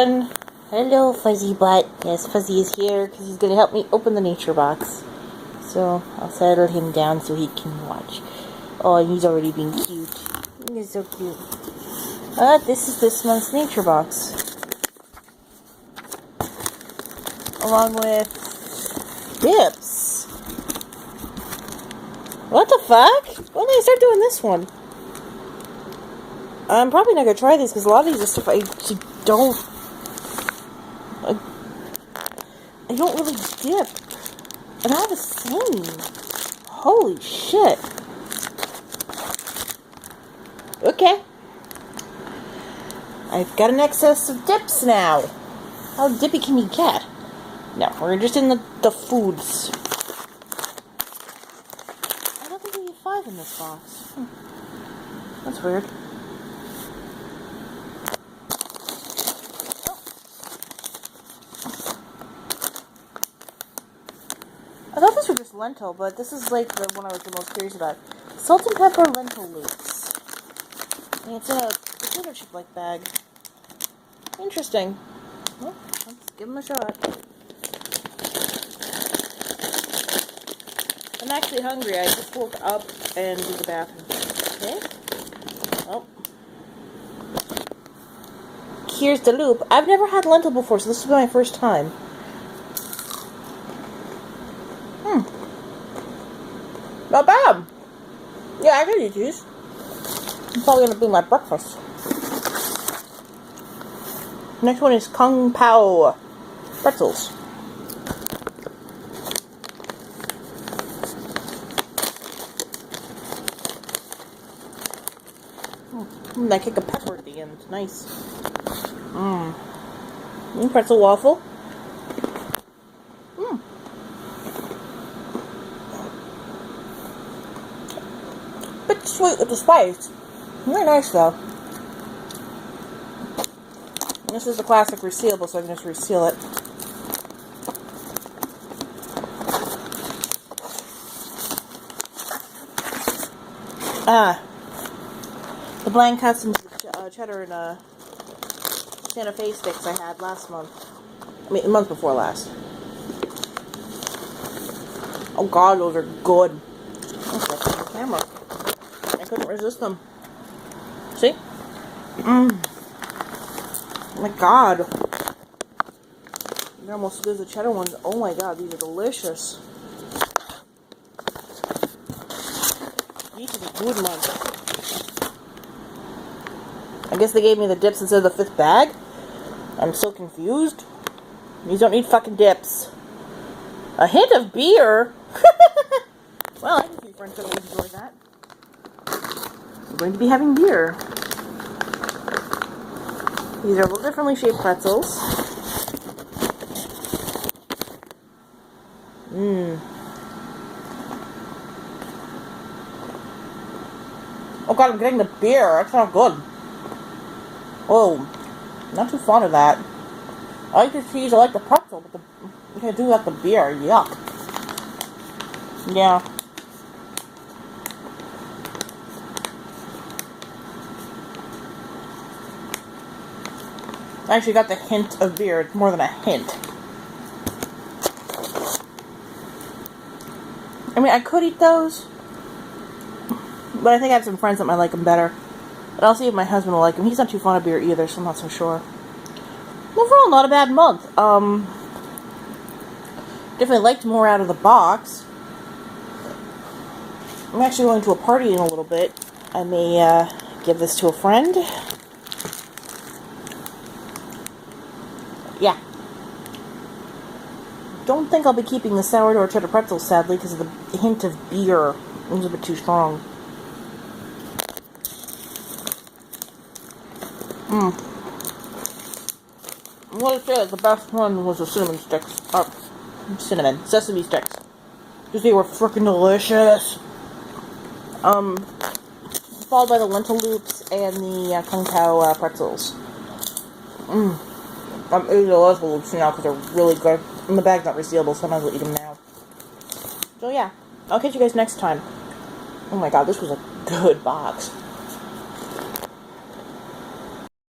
Hello, Fuzzy Butt. Yes, Fuzzy is here because he's going to help me open the nature box. So, I'll settle him down so he can watch. Oh, and he's already being cute. He's so cute. This is this month's nature box. Along with dips. What the fuck? When did I start doing this one? I'm probably not going to try these because a lot of these are stuff I don't really dip. And all the same. Holy shit. Okay. I've got an excess of dips now. How dippy can you get? No, we're just in the foods. I don't think we get 5 in this box. That's weird. I thought these were just lentil, but this is like the one I was the most curious about. Salt and pepper lentil loops. And it's in a potato chip like bag. Interesting. Well, let's give them a shot. I'm actually hungry. I just woke up and did the bathroom. Okay. Oh. Here's the loop. I've never had lentil before, so this will be my first time. Not bad. Yeah, I can eat these. It's probably going to be my breakfast. Next one is Kung Pao pretzels. That kick of pepper at the end. Nice. Pretzel waffle. Bit sweet with the spice. Very nice though. And this is the classic resealable, so I can just reseal it. The Blanc Customs cheddar and Santa Fe sticks I had last month. I mean, the month before last. Oh god, those are good. That's the camera. I couldn't resist them. See? Oh my god. They're almost as good as the cheddar ones. Oh my god, these are delicious. These are the good ones. I guess they gave me the dips instead of the 5th bag. I'm so confused. These don't need fucking dips. A hint of beer? Well, I can see friends that will enjoy that. I'm going to be having beer. These are a little differently shaped pretzels. Oh god, I'm getting the beer. That's not good. Whoa. Not too fond of that. I like the cheese, I like the pretzel, but I can't do that the beer. Yuck. Yeah. I actually got the hint of beer. It's more than a hint. I mean, I could eat those, but I think I have some friends that might like them better. But I'll see if my husband will like them. He's not too fond of beer either, so I'm not so sure. Overall, not a bad month. Definitely liked more out of the box. I'm actually going to a party in a little bit. I may give this to a friend. Yeah. Don't think I'll be keeping the sourdough cheddar pretzels, sadly, because of the hint of beer. It was a bit too strong. I'm going to say that the best one was the cinnamon sticks. Sesame sticks. Because they were freaking delicious. Followed by the lentil loops and the Kung Pao pretzels. I'm eating the lentil loops now because they're really good. And the bag's not resealable, so I might as well eat them now. So yeah, I'll catch you guys next time. Oh my god, this was a good box.